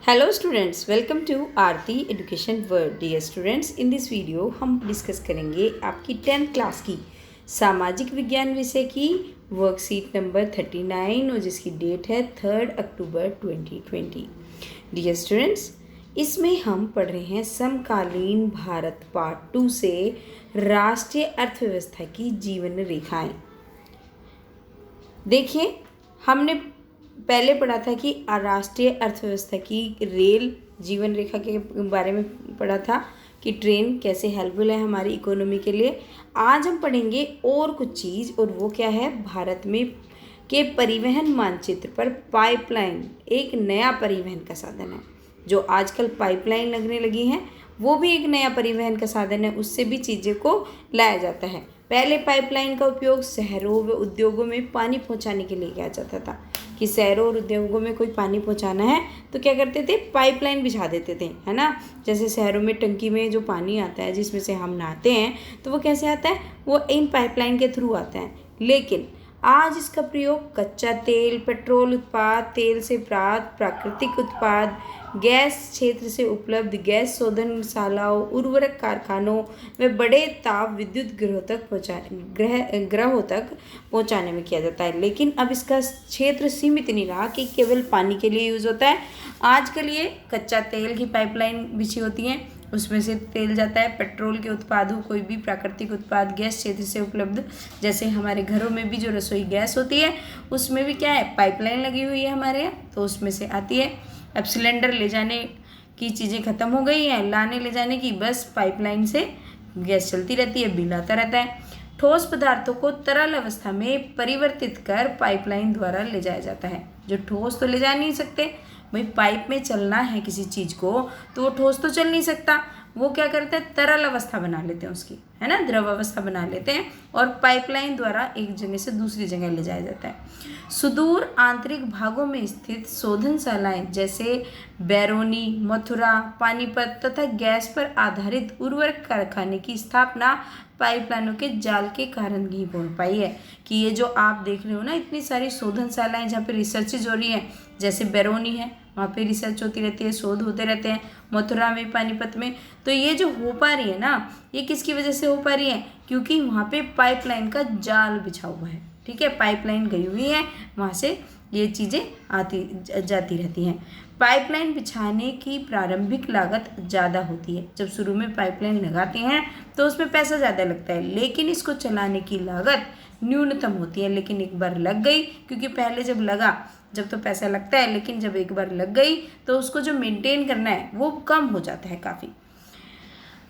Hello students, welcome to Aarti education world. Dear students, in this video हम discuss करेंगे आपकी 10th class की सामाजिक विज्ञान विषय की वर्कशीट नंबर 39 और जिसकी डेट है 3 अक्टूबर 2020। डियर स्टूडेंट्स, इसमें हम पढ़ रहे हैं समकालीन भारत पार्ट 2 से राष्ट्रीय अर्थव्यवस्था की जीवन रेखाएं। देखिए, हमने पहले पढ़ा था कि राष्ट्रीय अर्थव्यवस्था की रेल जीवन रेखा के बारे में पढ़ा था कि ट्रेन कैसे हेल्पफुल है हमारी इकोनॉमी के लिए। आज हम पढ़ेंगे और कुछ चीज़, और वो क्या है, भारत में के परिवहन मानचित्र पर पाइपलाइन एक नया परिवहन का साधन है। जो आजकल पाइपलाइन लगने लगी हैं वो भी एक नया परिवहन का साधन है, उससे भी चीज़ें को लाया जाता है। पहले पाइपलाइन का उपयोग शहरों व उद्योगों में पानी पहुंचाने के लिए किया जाता था कि शहरों और उद्योगों में कोई पानी पहुंचाना है तो क्या करते थे, पाइपलाइन बिछा देते थे, है ना। जैसे शहरों में टंकी में जो पानी आता है जिसमें से हम नहाते हैं तो वो कैसे आता है, वो इन पाइपलाइन के थ्रू आता है। लेकिन आज इसका प्रयोग कच्चा तेल, पेट्रोल उत्पाद, तेल से प्राप्त प्राकृतिक उत्पाद, गैस क्षेत्र से उपलब्ध गैस शोधनशालाओं, उर्वरक कारखानों व बड़े ताप विद्युत ग्रहों तक पहुंचाने में किया जाता है। लेकिन अब इसका क्षेत्र सीमित नहीं रहा कि केवल पानी के लिए यूज़ होता है। आजकल ये कच्चा तेल की पाइपलाइन बिछी होती हैं, उसमें से तेल जाता है। पेट्रोल के उत्पादों, कोई भी प्राकृतिक उत्पाद गैस क्षेत्र से उपलब्ध, जैसे हमारे घरों में भी जो रसोई गैस होती है उसमें भी क्या है, पाइपलाइन लगी हुई है हमारे यहाँ, तो उसमें से आती है। अब सिलेंडर ले जाने की चीज़ें ख़त्म हो गई हैं, लाने ले जाने की बस पाइपलाइन से गैस चलती रहती है, बिल आता रहता है। ठोस पदार्थों को तरल अवस्था में परिवर्तित कर पाइपलाइन द्वारा ले जाया जाता है। जो ठोस तो ले जा नहीं सकते भाई, पाइप में चलना है किसी चीज़ को तो वो ठोस तो चल नहीं सकता, वो क्या करते हैं, तरल अवस्था बना लेते हैं उसकी, है ना, द्रव अवस्था बना लेते हैं और पाइपलाइन द्वारा एक जगह से दूसरी जगह ले जाया जाता है। सुदूर आंतरिक भागों में स्थित शोधनशालाएं जैसे बैरोनी, मथुरा, पानीपत तथा गैस पर आधारित उर्वरक कारखाने की स्थापना पाइपलाइनों के जाल के कारण ही हो पाई है। कि ये जो आप देख रहे हो ना, इतनी सारी शोधनशालाएं जहाँ पे रिसर्चेज हो रही हैं, जैसे बैरोनी है वहाँ पे रिसर्च होती रहती है, शोध होते रहते हैं, मथुरा में, पानीपत में, तो ये जो हो पा रही है ना, ये किसकी वजह से हो पा रही है, क्योंकि वहाँ पे पाइपलाइन का जाल बिछा हुआ है। ठीक है, पाइपलाइन गई हुई है, वहाँ से ये चीज़ें आती जाती रहती हैं। पाइपलाइन बिछाने की प्रारंभिक लागत ज़्यादा होती है। जब शुरू में पाइपलाइन लगाते हैं तो उसमें पैसा ज़्यादा लगता है, लेकिन इसको चलाने की लागत न्यूनतम होती है। लेकिन एक बार लग गई, क्योंकि पहले जब तो पैसा लगता है, लेकिन जब एक बार लग गई तो उसको जो मेंटेन करना है वो कम हो जाता है काफ़ी।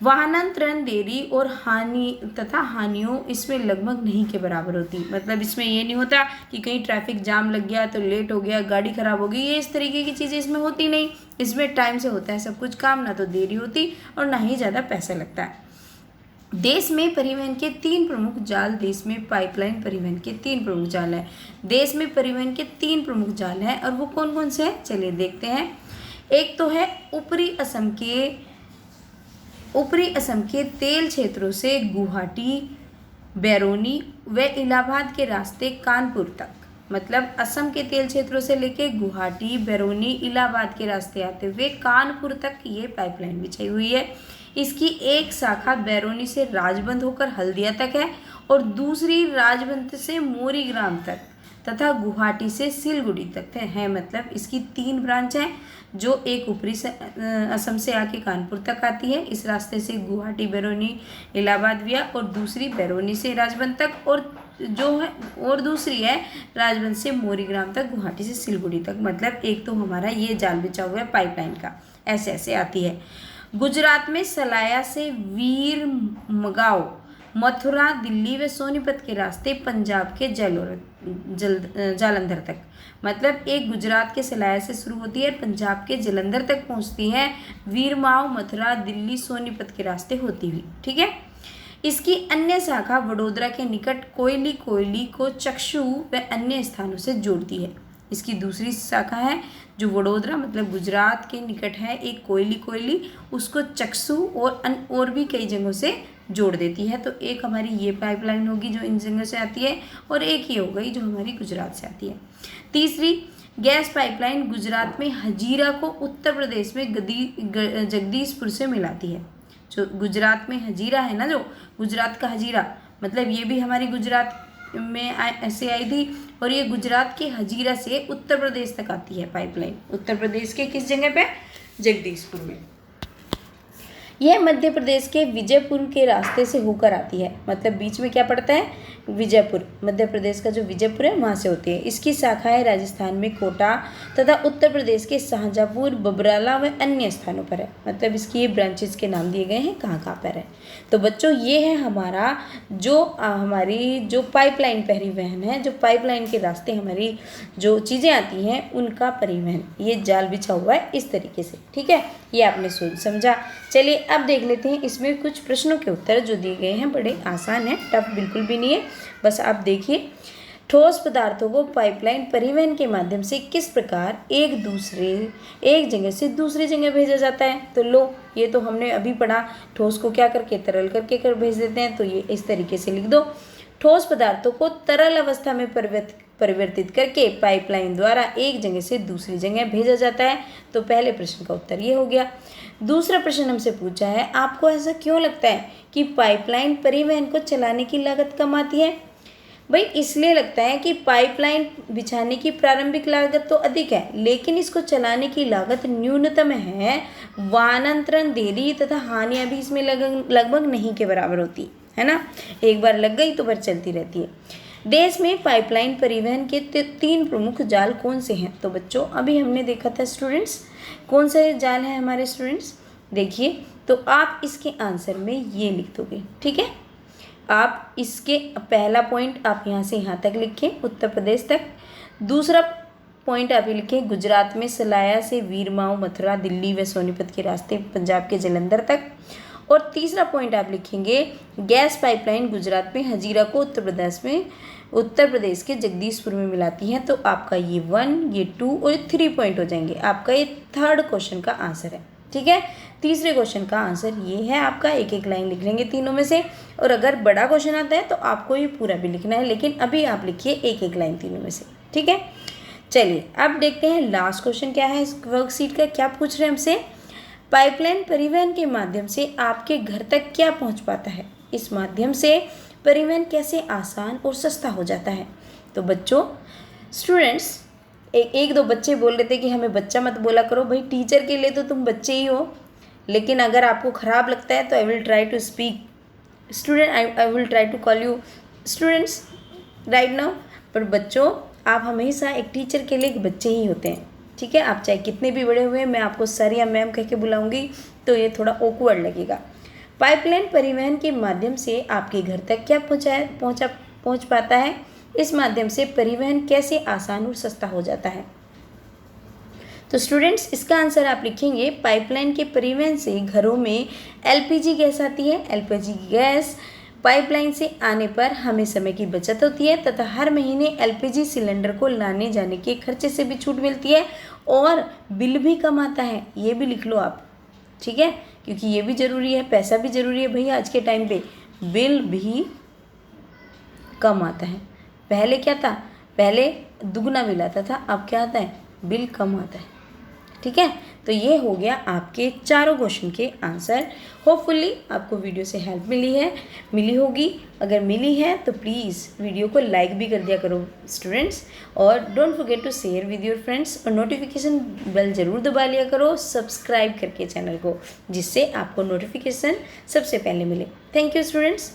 वाहनांतरण देरी और हानियों इसमें लगभग नहीं के बराबर होती। मतलब इसमें ये नहीं होता कि कहीं ट्रैफिक जाम लग गया तो लेट हो गया, गाड़ी खराब हो गई, ये इस तरीके की चीज़ें इसमें होती नहीं। इसमें टाइम से होता है सब कुछ काम, ना तो देरी होती और ना ही ज़्यादा पैसा लगता है। देश में परिवहन के 3 प्रमुख जाल, देश में पाइपलाइन परिवहन के 3 प्रमुख जाल हैं। देश में परिवहन के 3 प्रमुख जाल हैं और वो कौन कौन से हैं, चलिए देखते हैं। एक तो है ऊपरी असम के तेल क्षेत्रों से गुवाहाटी, बैरोनी व इलाहाबाद के रास्ते कानपुर तक। मतलब असम के तेल क्षेत्रों से लेके गुवाहाटी, बैरोनी, इलाहाबाद के रास्ते आते हुए कानपुर तक ये पाइपलाइन बिछाई हुई है। इसकी एक शाखा बैरोनी से राजबंद होकर हल्दिया तक है और दूसरी राजबंद से मोरीग्राम तक तथा गुवाहाटी से सिलगुड़ी तक है। मतलब इसकी 3 ब्रांच हैं, जो एक ऊपरी असम से आके कानपुर तक आती है, इस रास्ते से गुवाहाटी, बैरोनी, इलाहाबाद भी, और दूसरी बैरोनी से राजबंद तक, और दूसरी है राजबंद से मोरीग्राम तक, गुवाहाटी से सिलगुड़ी तक। मतलब एक तो हमारा ये जाल बिछा हुआ है पाइपलाइन का, ऐसे ऐसे आती है। गुजरात में सलाया से वीरमगांव, मथुरा, दिल्ली व सोनीपत के रास्ते पंजाब के जालंधर तक। मतलब एक गुजरात के सलाया से शुरू होती है, पंजाब के जालंधर तक पहुंचती है, वीरमाव, मथुरा, दिल्ली, सोनीपत के रास्ते होती हुई। ठीक है। इसकी अन्य शाखा वडोदरा के निकट कोयली को चक्षु व अन्य स्थानों से जोड़ती है। इसकी दूसरी शाखा है जो वडोदरा, मतलब गुजरात के निकट है, एक कोयली उसको चक्षु और भी कई जगहों से जोड़ देती है। तो एक हमारी ये पाइपलाइन होगी जो इन जगहों से आती है, और एक ही हो गई जो हमारी गुजरात से आती है। तीसरी गैस पाइपलाइन गुजरात में हजीरा को उत्तर प्रदेश में जगदीशपुर से मिलाती है। जो गुजरात में हजीरा है ना, जो गुजरात का हजीरा, मतलब ये भी हमारी गुजरात में ऐसे आई थी, और ये गुजरात के हजीरा से उत्तर प्रदेश तक आती है पाइपलाइन। उत्तर प्रदेश के किस जगह पे? जगदीशपुर में। यह मध्य प्रदेश के विजयपुर के रास्ते से होकर आती है, मतलब बीच में क्या पड़ता है? विजयपुर, मध्य प्रदेश का जो विजयपुर है वहाँ से होती है। इसकी शाखाएं राजस्थान में कोटा तथा उत्तर प्रदेश के शाहजहाँपुर, बबराला व अन्य स्थानों पर है। मतलब इसकी ये ब्रांचेस के नाम दिए गए हैं कहाँ कहाँ पर है। तो बच्चों ये है हमारा हमारी जो पाइपलाइन परिवहन है, जो पाइपलाइन के रास्ते हमारी जो चीज़ें आती हैं उनका परिवहन, ये जाल बिछा हुआ है इस तरीके से। ठीक है, ये आपने समझा। चलिए अब देख लेते हैं इसमें कुछ प्रश्नों के उत्तर जो दिए गए हैं, बड़े आसान है, टफ बिल्कुल भी नहीं है, बस आप देखिए। ठोस पदार्थों को पाइपलाइन परिवहन के माध्यम से किस प्रकार एक जगह से दूसरी जगह भेजा जाता है? तो लो, ये तो हमने अभी पढ़ा, ठोस को क्या करके तरल करके भेज देते हैं, तो ये इस तरीके से लिख दो। ठोस पदार्थों को तरल अवस्था में परिवर्तित करके पाइपलाइन द्वारा एक जगह से दूसरी जगह भेजा जाता है। तो पहले प्रश्न का उत्तर ये हो गया। दूसरा प्रश्न हमसे पूछा है, आपको ऐसा क्यों लगता है कि पाइपलाइन परिवहन को चलाने की लागत कम आती है? भाई इसलिए लगता है कि पाइपलाइन बिछाने की प्रारंभिक लागत तो अधिक है, लेकिन इसको चलाने की लागत न्यूनतम है। वाहनांतरण, देरी तथा हानियां भी इसमें लगभग नहीं के बराबर होती है ना। एक बार लग गई तो फिर चलती रहती है। देश में पाइपलाइन परिवहन के 3 प्रमुख जाल कौन से हैं? तो बच्चों अभी हमने देखा था स्टूडेंट्स, कौन से जाल हैं हमारे स्टूडेंट्स, देखिए। तो आप इसके आंसर में ये लिख दोगे, ठीक है। आप इसके पहला पॉइंट आप यहाँ से यहाँ तक लिखें, उत्तर प्रदेश तक। दूसरा पॉइंट आप ये लिखें, गुजरात में सलाया से वीरमाऊ, मथुरा, दिल्ली व सोनीपत के रास्ते पंजाब के जलंधर तक। और तीसरा पॉइंट आप लिखेंगे, गैस पाइपलाइन गुजरात में हजीरा को उत्तर प्रदेश के जगदीशपुर में मिलाती हैं। तो आपका ये 1, ये 2 और 3 पॉइंट हो जाएंगे। आपका ये थर्ड क्वेश्चन का आंसर है, ठीक है। तीसरे क्वेश्चन का आंसर ये है आपका, एक एक लाइन लिख लेंगे तीनों में से। और अगर बड़ा क्वेश्चन आता है तो आपको ये पूरा भी लिखना है, लेकिन अभी आप लिखिए एक एक लाइन तीनों में से, ठीक है। चलिए अब देखते हैं लास्ट क्वेश्चन क्या है इस वर्कशीट का, क्या पूछ रहे हैं हमसे। पाइपलाइन परिवहन के माध्यम से आपके घर तक क्या पहुंच पाता है? इस माध्यम से परिवहन कैसे आसान और सस्ता हो जाता है? तो बच्चों स्टूडेंट्स, एक दो बच्चे बोल रहे थे कि हमें बच्चा मत बोला करो। भाई टीचर के लिए तो तुम बच्चे ही हो, लेकिन अगर आपको ख़राब लगता है तो I will try to speak student, I will try to call you students right now. पर बच्चों आप हमेशा एक टीचर के लिए एक बच्चे ही होते हैं, ठीक है। आप चाहे कितने भी बड़े हुए, मैं आपको सर या मैम कह के बुलाऊंगी तो ये थोड़ा ऑकवर्ड लगेगा। पाइपलाइन परिवहन के माध्यम से आपके घर तक क्या पहुंच पाता है? इस माध्यम से परिवहन कैसे आसान और सस्ता हो जाता है? तो स्टूडेंट्स इसका आंसर आप लिखेंगे, पाइपलाइन के परिवहन से घरों में एलपीजी गैस आती है। एलपीजी गैस पाइपलाइन से आने पर हमें समय की बचत होती है तथा हर महीने एलपीजी सिलेंडर को लाने जाने के खर्चे से भी छूट मिलती है और बिल भी कम आता है। ये भी लिख लो आप, ठीक है, क्योंकि ये भी ज़रूरी है, पैसा भी ज़रूरी है भैया। आज के टाइम पे बिल भी कम आता है। पहले क्या था, पहले दुगना बिल आता था, अब क्या आता है, बिल कम आता है, ठीक है। तो ये हो गया आपके चारों क्वेश्चन के आंसर। होपफुली आपको वीडियो से हेल्प मिली होगी। अगर मिली है तो प्लीज़ वीडियो को लाइक भी कर दिया करो स्टूडेंट्स, और don't forget to share with your friends, और नोटिफिकेशन बेल ज़रूर दबा लिया करो सब्सक्राइब करके चैनल को, जिससे आपको नोटिफिकेशन सबसे पहले मिले। Thank you students.